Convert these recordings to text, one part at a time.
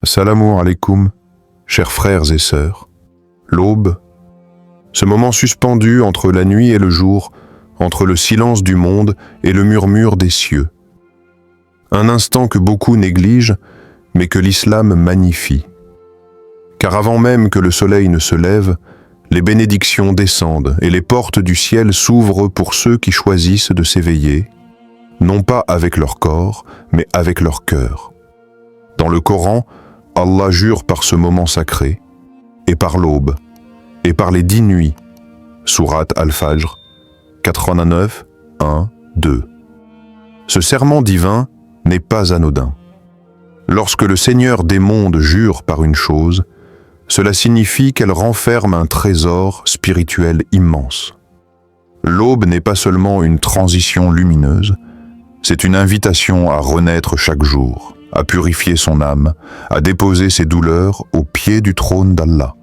Salamu alaikum, chers frères et sœurs. L'aube, ce moment suspendu entre la nuit et le jour, entre le silence du monde et le murmure des cieux. Un instant que beaucoup négligent, mais que l'islam magnifie. Car avant même que le soleil ne se lève, les bénédictions descendent et les portes du ciel s'ouvrent pour ceux qui choisissent de s'éveiller, non pas avec leur corps, mais avec leur cœur. Dans le Coran, Allah jure par ce moment sacré, et par l'aube, et par les 10 nuits. Sourate Al-Fajr, 89, 1, 2. Ce serment divin n'est pas anodin. Lorsque le Seigneur des mondes jure par une chose, cela signifie qu'elle renferme un trésor spirituel immense. L'aube n'est pas seulement une transition lumineuse, c'est une invitation à renaître chaque jour, à purifier son âme, à déposer ses douleurs au pied du trône d'Allah.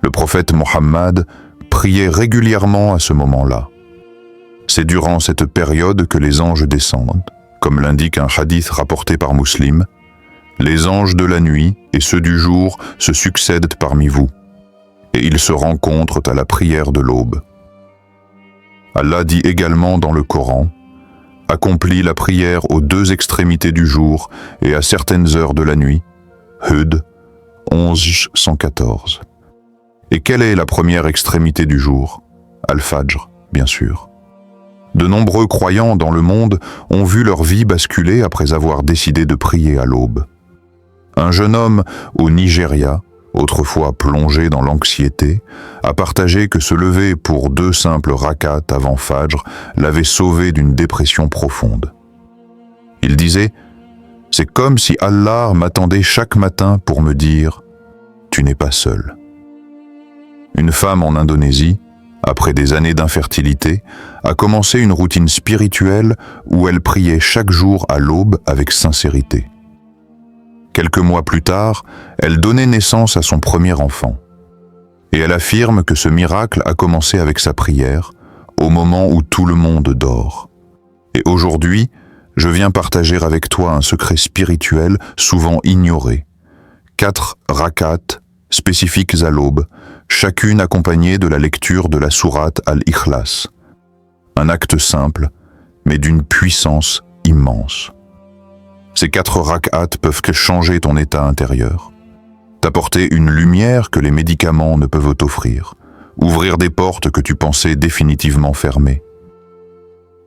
Le prophète Mohammed priait régulièrement à ce moment-là. C'est durant cette période que les anges descendent, comme l'indique un hadith rapporté par Muslim. Les anges de la nuit et ceux du jour se succèdent parmi vous, et ils se rencontrent à la prière de l'aube. Allah dit également dans le Coran: accomplit la prière aux 2 extrémités du jour et à certaines heures de la nuit. Hud 11-114. Et quelle est la première extrémité du jour? Al-Fajr, bien sûr. De nombreux croyants dans le monde ont vu leur vie basculer après avoir décidé de prier à l'aube. Un jeune homme au Nigeria, autrefois plongé dans l'anxiété, a partagé que se lever pour 2 simples rakats avant Fajr l'avait sauvé d'une dépression profonde. Il disait: « C'est comme si Allah m'attendait chaque matin pour me dire « Tu n'es pas seul ». Une femme en Indonésie, après des années d'infertilité, a commencé une routine spirituelle où elle priait chaque jour à l'aube avec sincérité. Quelques mois plus tard, elle donnait naissance à son premier enfant. Et elle affirme que ce miracle a commencé avec sa prière, au moment où tout le monde dort. Et aujourd'hui, je viens partager avec toi un secret spirituel souvent ignoré. 4 rakats spécifiques à l'aube, chacune accompagnée de la lecture de la sourate Al-Ikhlas. Un acte simple, mais d'une puissance immense. Ces 4 rak'at peuvent changer ton état intérieur, t'apporter une lumière que les médicaments ne peuvent t'offrir, ouvrir des portes que tu pensais définitivement fermées.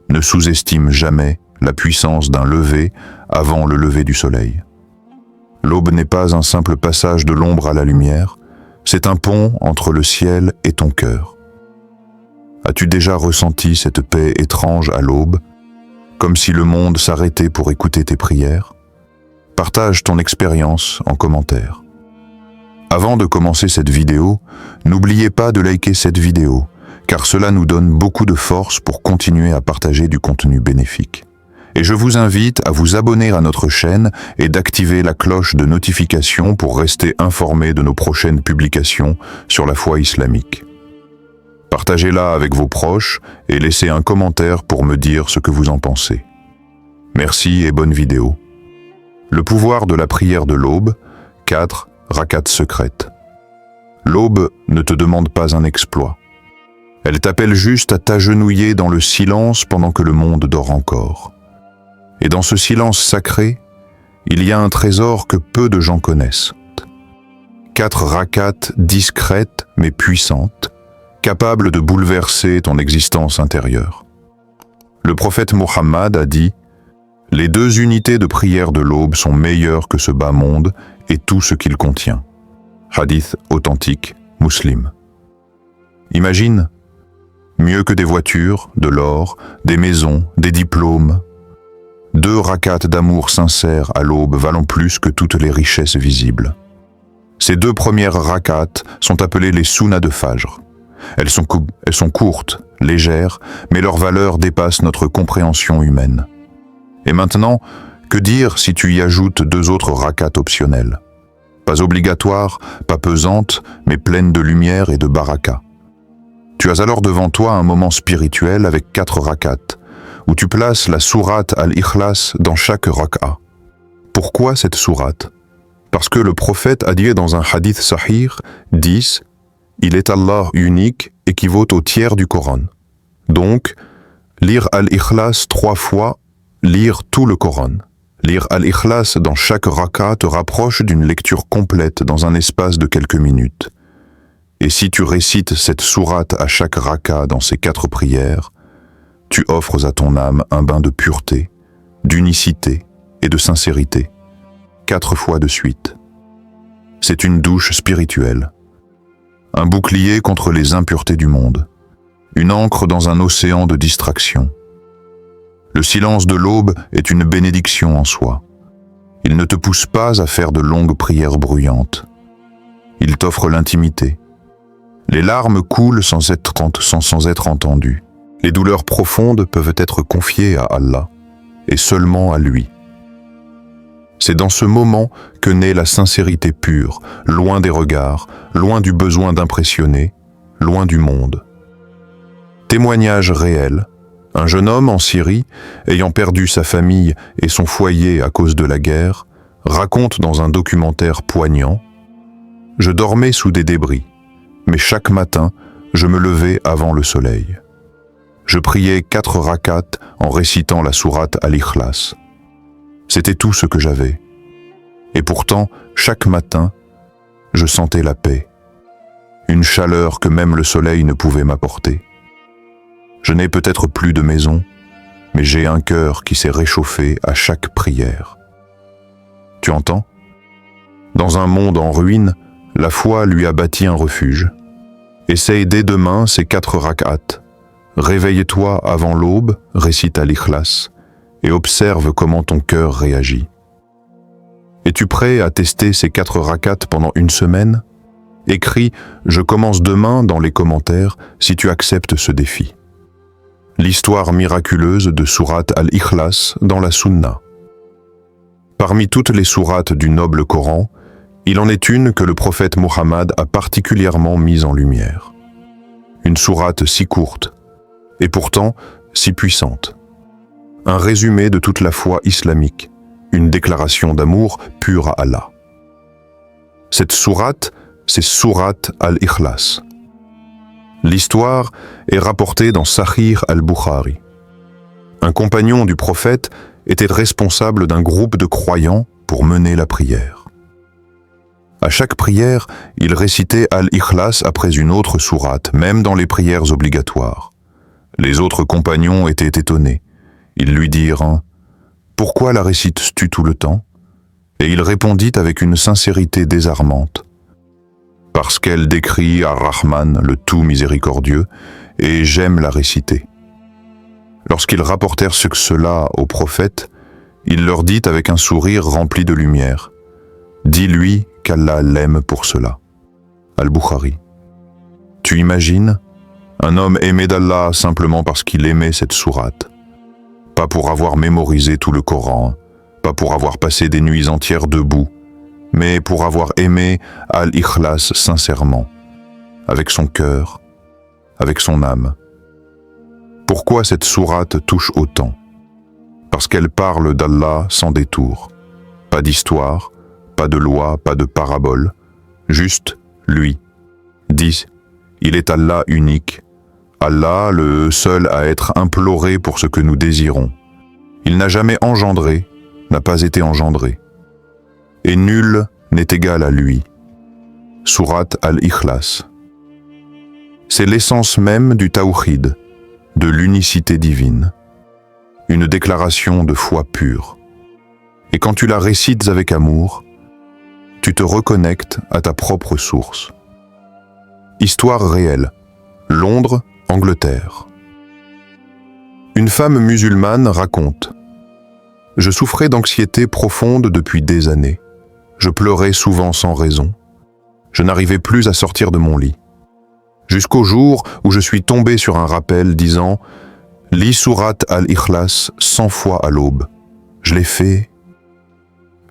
Ne sous-estime jamais la puissance d'un lever avant le lever du soleil. L'aube n'est pas un simple passage de l'ombre à la lumière, c'est un pont entre le ciel et ton cœur. As-tu déjà ressenti cette paix étrange à l'aube, comme si le monde s'arrêtait pour écouter tes prières? Partage ton expérience en commentaire. Avant de commencer cette vidéo, n'oubliez pas de liker cette vidéo, car cela nous donne beaucoup de force pour continuer à partager du contenu bénéfique. Et je vous invite à vous abonner à notre chaîne et d'activer la cloche de notification pour rester informé de nos prochaines publications sur la foi islamique. Partagez-la avec vos proches et laissez un commentaire pour me dire ce que vous en pensez. Merci et bonne vidéo. Le pouvoir de la prière de l'aube, 4 rakats secrètes. L'aube ne te demande pas un exploit. Elle t'appelle juste à t'agenouiller dans le silence pendant que le monde dort encore. Et dans ce silence sacré, il y a un trésor que peu de gens connaissent. 4 rakats discrètes mais puissantes, capable de bouleverser ton existence intérieure. Le prophète Mohammed a dit: « Les 2 unités de prière de l'aube sont meilleures que ce bas monde et tout ce qu'il contient. » Hadith authentique, Muslim. Imagine, mieux que des voitures, de l'or, des maisons, des diplômes. 2 rakats d'amour sincère à l'aube valent plus que toutes les richesses visibles. Ces 2 premières rakats sont appelées les sunnas de Fajr. Elles sont courtes, légères, mais leur valeur dépasse notre compréhension humaine. Et maintenant, que dire si tu y ajoutes 2 autres rakats optionnels? Pas obligatoires, pas pesantes, mais pleines de lumière et de baraka. Tu as alors devant toi un moment spirituel avec 4 rakats, où tu places la sourate Al-Ikhlas dans chaque rak'a. Pourquoi cette sourate? Parce que le prophète a dit dans un hadith sahih, 10, « Il est Allah unique » équivaut au tiers du Coran. Donc, lire Al-Ikhlas 3 fois, lire tout le Coran. Lire Al-Ikhlas dans chaque raka te rapproche d'une lecture complète dans un espace de quelques minutes. Et si tu récites cette sourate à chaque raka dans ces 4 prières, tu offres à ton âme un bain de pureté, d'unicité et de sincérité, 4 fois de suite. C'est une douche spirituelle, un bouclier contre les impuretés du monde, une ancre dans un océan de distraction. Le silence de l'aube est une bénédiction en soi. Il ne te pousse pas à faire de longues prières bruyantes. Il t'offre l'intimité. Les larmes coulent sans être entendues. Les douleurs profondes peuvent être confiées à Allah, et seulement à lui. C'est dans ce moment que naît la sincérité pure, loin des regards, loin du besoin d'impressionner, loin du monde. Témoignage réel, un jeune homme en Syrie, ayant perdu sa famille et son foyer à cause de la guerre, raconte dans un documentaire poignant « Je dormais sous des débris, mais chaque matin, je me levais avant le soleil. Je priais 4 rakats en récitant la sourate Al-Ikhlas. C'était tout ce que j'avais. Et pourtant, chaque matin, je sentais la paix, une chaleur que même le soleil ne pouvait m'apporter. Je n'ai peut-être plus de maison, mais j'ai un cœur qui s'est réchauffé à chaque prière. » Tu entends? Dans un monde en ruine, la foi lui a bâti un refuge. Essaye dès demain ces 4 rak'at. Réveille-toi avant l'aube, récite Al-Ikhlas, et observe comment ton cœur réagit. Es-tu prêt à tester ces 4 rak'at pendant une semaine? Écris « Je commence demain » dans les commentaires si tu acceptes ce défi. L'histoire miraculeuse de sourate Al-Ikhlas dans la Sunna. Parmi toutes les sourates du noble Coran, il en est une que le prophète Mohammed a particulièrement mise en lumière. Une sourate si courte, et pourtant si puissante. Un résumé de toute la foi islamique, une déclaration d'amour pure à Allah. Cette sourate, c'est sourate Al-Ikhlas. L'histoire est rapportée dans Sahih al-Bukhari. Un compagnon du prophète était responsable d'un groupe de croyants pour mener la prière. À chaque prière, il récitait Al-Ikhlas après une autre sourate, même dans les prières obligatoires. Les autres compagnons étaient étonnés. Ils lui dirent « Pourquoi la récites-tu tout le temps ?» Et il répondit avec une sincérité désarmante. « Parce qu'elle décrit Ar-Rahman, le tout miséricordieux, et j'aime la réciter. » Lorsqu'ils rapportèrent cela au prophète, il leur dit avec un sourire rempli de lumière, « Dis-lui qu'Allah l'aime pour cela. » Al-Bukhari. Tu imagines? Un homme aimé d'Allah simplement parce qu'il aimait cette sourate. Pas pour avoir mémorisé tout le Coran, pas pour avoir passé des nuits entières debout, mais pour avoir aimé Al-Ikhlas sincèrement, avec son cœur, avec son âme. Pourquoi cette sourate touche autant? Parce qu'elle parle d'Allah sans détour. Pas d'histoire, pas de loi, pas de parabole, juste lui. Dit, il est Allah unique, Allah le seul à être imploré pour ce que nous désirons. Il n'a jamais engendré, n'a pas été engendré. Et nul n'est égal à lui. Sourate Al-Ikhlas. C'est l'essence même du Tawhid, de l'unicité divine. Une déclaration de foi pure. Et quand tu la récites avec amour, tu te reconnectes à ta propre source. Histoire réelle. Londres, Angleterre. Une femme musulmane raconte « Je souffrais d'anxiété profonde depuis des années. Je pleurais souvent sans raison. Je n'arrivais plus à sortir de mon lit. Jusqu'au jour où je suis tombé sur un rappel disant « Lis sourate Al-Ikhlas 100 fois à l'aube. » Je l'ai fait.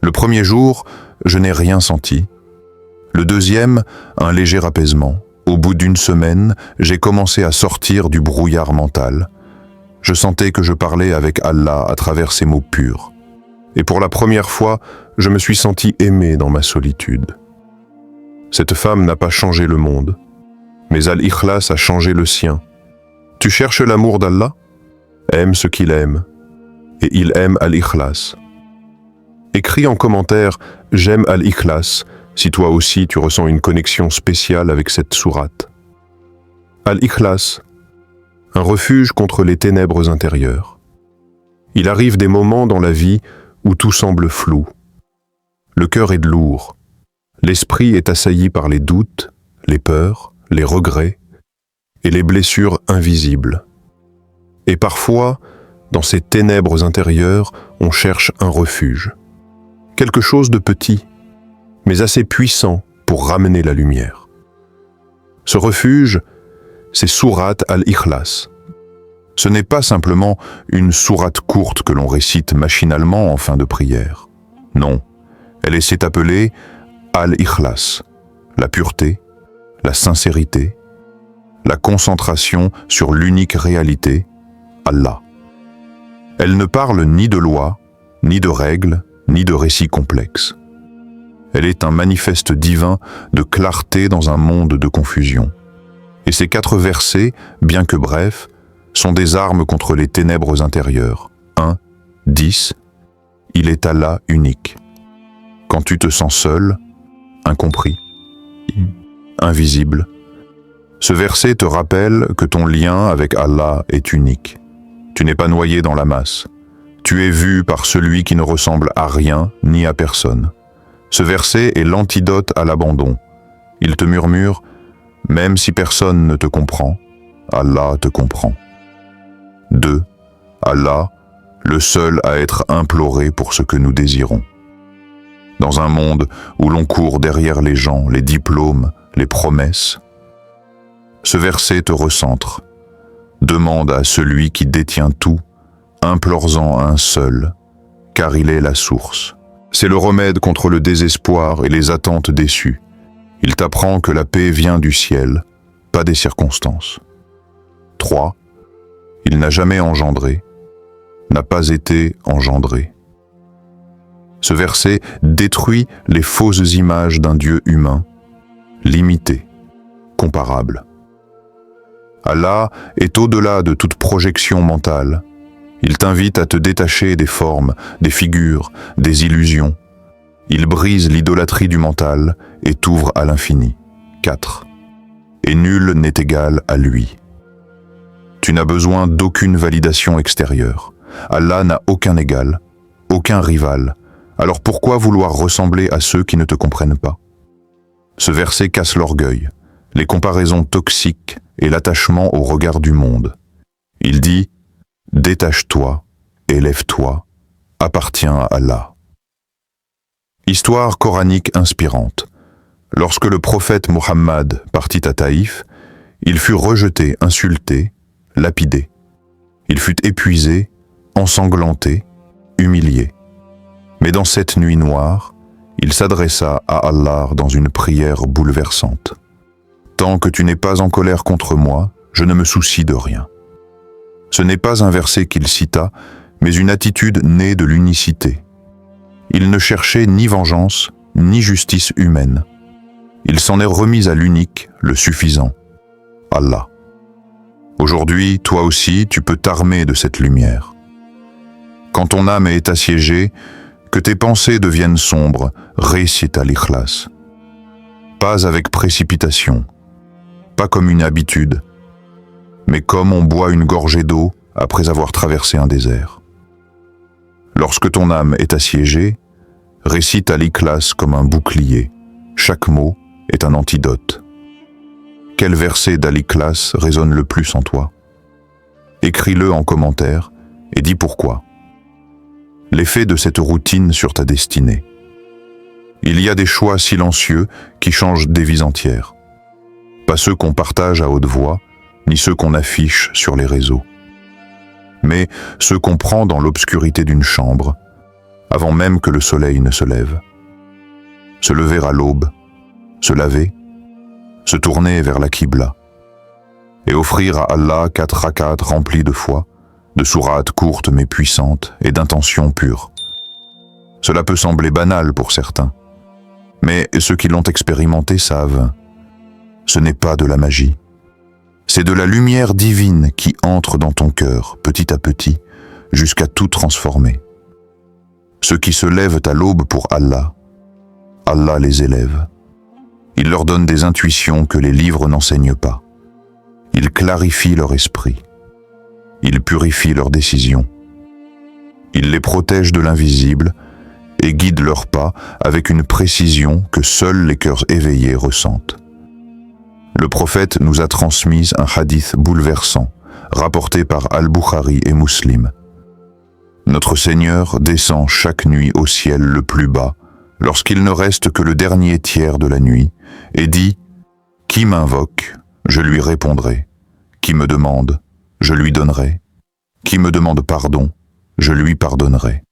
Le premier jour, je n'ai rien senti. Le deuxième, un léger apaisement. Au bout d'une semaine, j'ai commencé à sortir du brouillard mental. Je sentais que je parlais avec Allah à travers ces mots purs. Et pour la première fois, je me suis senti aimé dans ma solitude. Cette femme n'a pas changé le monde, mais Al-Ikhlas a changé le sien. Tu cherches l'amour d'Allah? Aime ce qu'il aime, et il aime Al-Ikhlas. Écris en commentaire « J'aime Al-Ikhlas » si toi aussi tu ressens une connexion spéciale avec cette sourate. Al-Ikhlas, un refuge contre les ténèbres intérieures. Il arrive des moments dans la vie où tout semble flou. Le cœur est lourd, l'esprit est assailli par les doutes, les peurs, les regrets et les blessures invisibles. Et parfois, dans ces ténèbres intérieures, on cherche un refuge. Quelque chose de petit, mais assez puissant pour ramener la lumière. Ce refuge, c'est Sourate Al-Ikhlas. Ce n'est pas simplement une sourate courte que l'on récite machinalement en fin de prière. Non, elle s'est appelée Al-Ikhlas, la pureté, la sincérité, la concentration sur l'unique réalité, Allah. Elle ne parle ni de loi, ni de règles, ni de récits complexes. Elle est un manifeste divin de clarté dans un monde de confusion. Et ces 4 versets, bien que brefs, sont des armes contre les ténèbres intérieures. 1, 10, il est Allah unique. Quand tu te sens seul, incompris, invisible, ce verset te rappelle que ton lien avec Allah est unique. Tu n'es pas noyé dans la masse. Tu es vu par celui qui ne ressemble à rien ni à personne. Ce verset est l'antidote à l'abandon. Il te murmure « Même si personne ne te comprend, Allah te comprend. » 2. Allah, le seul à être imploré pour ce que nous désirons. Dans un monde où l'on court derrière les gens, les diplômes, les promesses, ce verset te recentre. Demande à celui qui détient tout, implore-en un seul, car il est la source. C'est le remède contre le désespoir et les attentes déçues. Il t'apprend que la paix vient du ciel, pas des circonstances. 3. Il n'a jamais engendré, n'a pas été engendré. Ce verset détruit les fausses images d'un Dieu humain, limité, comparable. Allah est au-delà de toute projection mentale. Il t'invite à te détacher des formes, des figures, des illusions. Il brise l'idolâtrie du mental et t'ouvre à l'infini. 4. Et nul n'est égal à lui. Tu n'as besoin d'aucune validation extérieure. Allah n'a aucun égal, aucun rival. Alors pourquoi vouloir ressembler à ceux qui ne te comprennent pas? Ce verset casse l'orgueil, les comparaisons toxiques et l'attachement au regard du monde. Il dit « Détache-toi, élève-toi, appartiens à Allah ». Histoire coranique inspirante. Lorsque le prophète Muhammad partit à Taïf, il fut rejeté, insulté, lapidé. Il fut épuisé, ensanglanté, humilié. Mais dans cette nuit noire, il s'adressa à Allah dans une prière bouleversante. « Tant que tu n'es pas en colère contre moi, je ne me soucie de rien. » Ce n'est pas un verset qu'il cita, mais une attitude née de l'unicité. Il ne cherchait ni vengeance, ni justice humaine. Il s'en est remis à l'unique, le suffisant, Allah. Aujourd'hui, toi aussi, tu peux t'armer de cette lumière. Quand ton âme est assiégée, que tes pensées deviennent sombres, récite Al-Ikhlas. Pas avec précipitation, pas comme une habitude, mais comme on boit une gorgée d'eau après avoir traversé un désert. Lorsque ton âme est assiégée, récite Al-Ikhlas comme un bouclier. Chaque mot est un antidote. Quel verset d'Al-Ikhlas résonne le plus en toi? Écris-le en commentaire et dis pourquoi. L'effet de cette routine sur ta destinée. Il y a des choix silencieux qui changent des vies entières. Pas ceux qu'on partage à haute voix, ni ceux qu'on affiche sur les réseaux. Mais ceux qu'on prend dans l'obscurité d'une chambre, avant même que le soleil ne se lève. Se lever à l'aube, se laver, se tourner vers la Qibla, et offrir à Allah 4 rakats remplis de foi, de sourates courtes mais puissantes et d'intentions pures. Cela peut sembler banal pour certains, mais ceux qui l'ont expérimenté savent, ce n'est pas de la magie. C'est de la lumière divine qui entre dans ton cœur, petit à petit, jusqu'à tout transformer. Ceux qui se lèvent à l'aube pour Allah, Allah les élève. Il leur donne des intuitions que les livres n'enseignent pas. Il clarifie leur esprit. Il purifie leurs décisions. Il les protège de l'invisible et guide leurs pas avec une précision que seuls les cœurs éveillés ressentent. Le prophète nous a transmis un hadith bouleversant, rapporté par Al-Bukhari et Muslim. Notre Seigneur descend chaque nuit au ciel le plus bas, lorsqu'il ne reste que le dernier tiers de la nuit, et dit « Qui m'invoque, je lui répondrai. Qui me demande, je lui donnerai. Qui me demande pardon, je lui pardonnerai. »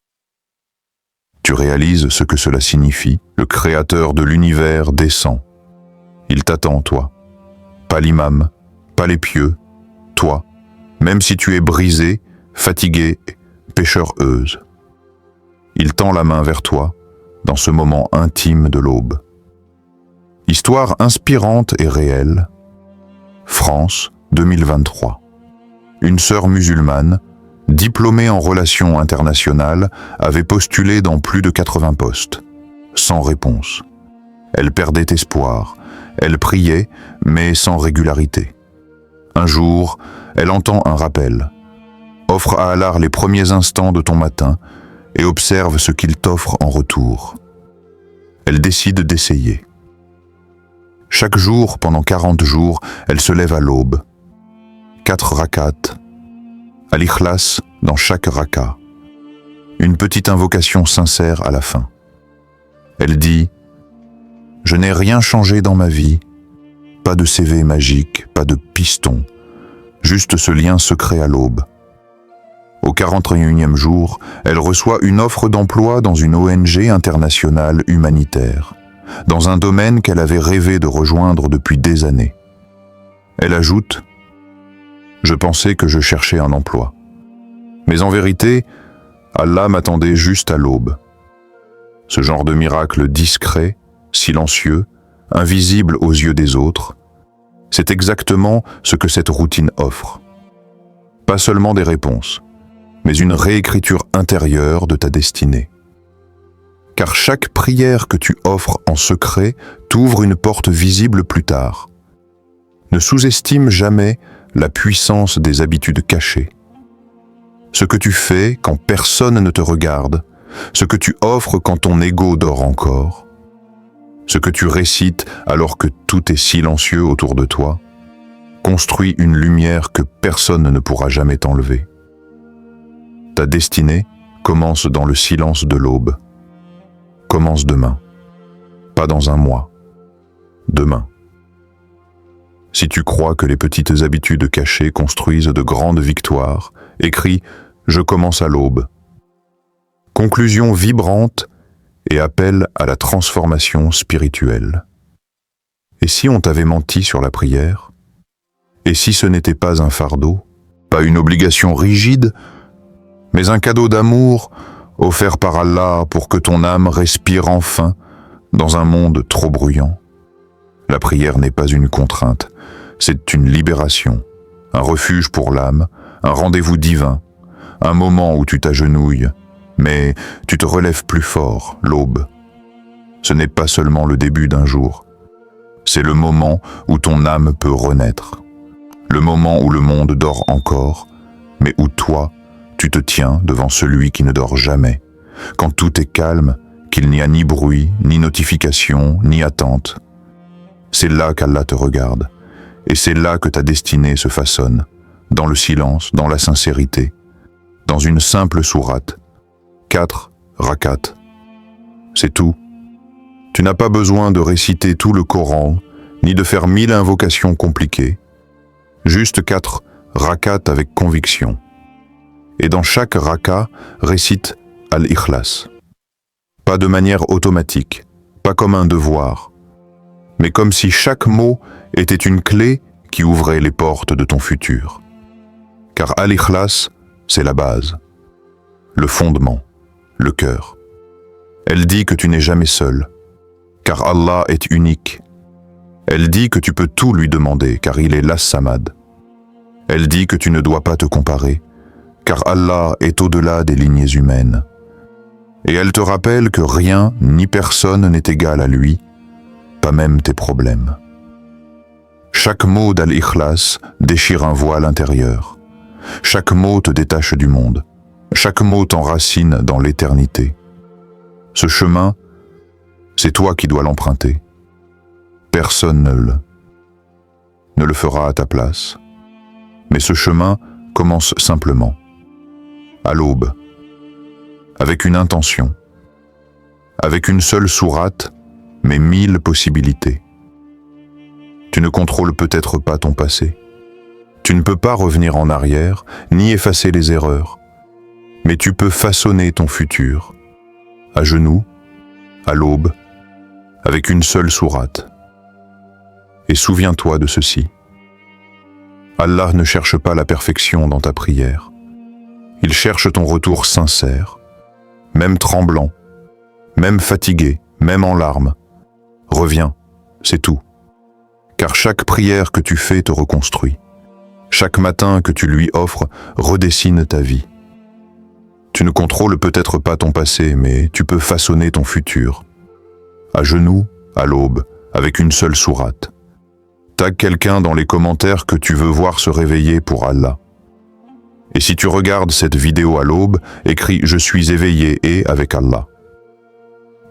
Tu réalises ce que cela signifie? Le Créateur de l'univers descend. Il t'attend, toi. Pas l'imam, pas les pieux, toi, même si tu es brisé, fatigué, pécheur-euse. Il tend la main vers toi, dans ce moment intime de l'aube. Histoire inspirante et réelle. France, 2023. Une sœur musulmane, diplômée en relations internationales, avait postulé dans plus de 80 postes, sans réponse. Elle perdait espoir, elle priait, mais sans régularité. Un jour, elle entend un rappel. Offre à Allah les premiers instants de ton matin et observe ce qu'il t'offre en retour. Elle décide d'essayer. Chaque jour, pendant 40 jours, elle se lève à l'aube. 4 rakats, Al-Ikhlas dans chaque raka. Une petite invocation sincère à la fin. Elle dit « Je n'ai rien changé dans ma vie, pas de CV magique, pas de piston, juste ce lien secret à l'aube. » Au 41e jour, elle reçoit une offre d'emploi dans une ONG internationale humanitaire, dans un domaine qu'elle avait rêvé de rejoindre depuis des années. Elle ajoute « Je pensais que je cherchais un emploi. Mais en vérité, Allah m'attendait juste à l'aube. » Ce genre de miracle discret, silencieux, invisible aux yeux des autres, c'est exactement ce que cette routine offre. Pas seulement des réponses, mais une réécriture intérieure de ta destinée. Car chaque prière que tu offres en secret t'ouvre une porte visible plus tard. Ne sous-estime jamais la puissance des habitudes cachées. Ce que tu fais quand personne ne te regarde, ce que tu offres quand ton ego dort encore, ce que tu récites alors que tout est silencieux autour de toi, construit une lumière que personne ne pourra jamais t'enlever. Ta destinée commence dans le silence de l'aube. Commence demain, pas dans un mois, demain. Si tu crois que les petites habitudes cachées construisent de grandes victoires, écris « Je commence à l'aube ». Conclusion vibrante et appel à la transformation spirituelle. Et si on t'avait menti sur la prière? Et si ce n'était pas un fardeau, pas une obligation rigide, mais un cadeau d'amour offert par Allah pour que ton âme respire enfin dans un monde trop bruyant? La prière n'est pas une contrainte, c'est une libération, un refuge pour l'âme, un rendez-vous divin, un moment où tu t'agenouilles, mais tu te relèves plus fort, l'aube. Ce n'est pas seulement le début d'un jour, c'est le moment où ton âme peut renaître, le moment où le monde dort encore, mais où toi, tu te tiens devant celui qui ne dort jamais, quand tout est calme, qu'il n'y a ni bruit, ni notification, ni attente. C'est là qu'Allah te regarde, et c'est là que ta destinée se façonne, dans le silence, dans la sincérité, dans une simple sourate, 4 rakats. C'est tout. Tu n'as pas besoin de réciter tout le Coran, ni de faire 1000 invocations compliquées, juste 4 rakats avec conviction. Et dans chaque raka, récite Al-Ikhlas. Pas de manière automatique, pas comme un devoir, mais comme si chaque mot était une clé qui ouvrait les portes de ton futur. Car Al-Ikhlas, c'est la base, le fondement, le cœur. Elle dit que tu n'es jamais seul, car Allah est unique. Elle dit que tu peux tout lui demander, car il est l'As-Samad. Elle dit que tu ne dois pas te comparer, car Allah est au-delà des lignées humaines. Et elle te rappelle que rien ni personne n'est égal à lui, pas même tes problèmes. Chaque mot d'Al-Ikhlas déchire un voile intérieur. Chaque mot te détache du monde. Chaque mot t'enracine dans l'éternité. Ce chemin, c'est toi qui dois l'emprunter. Personne ne le fera à ta place. Mais ce chemin commence simplement, à l'aube, avec une intention, avec une seule sourate, mais 1000 possibilités. Tu ne contrôles peut-être pas ton passé. Tu ne peux pas revenir en arrière, ni effacer les erreurs. Mais tu peux façonner ton futur, à genoux, à l'aube, avec une seule sourate. Et souviens-toi de ceci. Allah ne cherche pas la perfection dans ta prière. Il cherche ton retour sincère, même tremblant, même fatigué, même en larmes. Reviens, c'est tout. Car chaque prière que tu fais te reconstruit. Chaque matin que tu lui offres redessine ta vie. Tu ne contrôles peut-être pas ton passé, mais tu peux façonner ton futur. À genoux, à l'aube, avec une seule sourate. Tag quelqu'un dans les commentaires que tu veux voir se réveiller pour Allah. Et si tu regardes cette vidéo à l'aube, écris « Je suis éveillé et avec Allah ».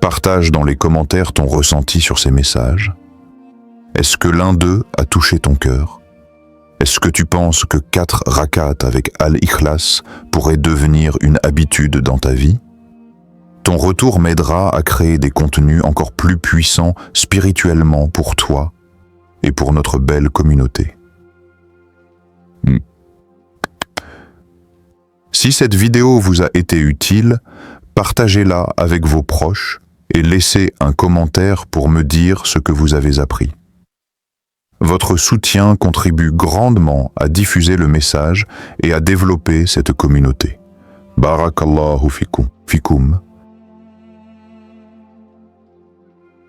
Partage dans les commentaires ton ressenti sur ces messages. Est-ce que l'un d'eux a touché ton cœur? Est-ce que tu penses que 4 rakats avec Al-Ikhlas pourraient devenir une habitude dans ta vie? Ton retour m'aidera à créer des contenus encore plus puissants spirituellement pour toi et pour notre belle communauté. Si cette vidéo vous a été utile, partagez-la avec vos proches et laissez un commentaire pour me dire ce que vous avez appris. Votre soutien contribue grandement à diffuser le message et à développer cette communauté. Barakallahu fikum.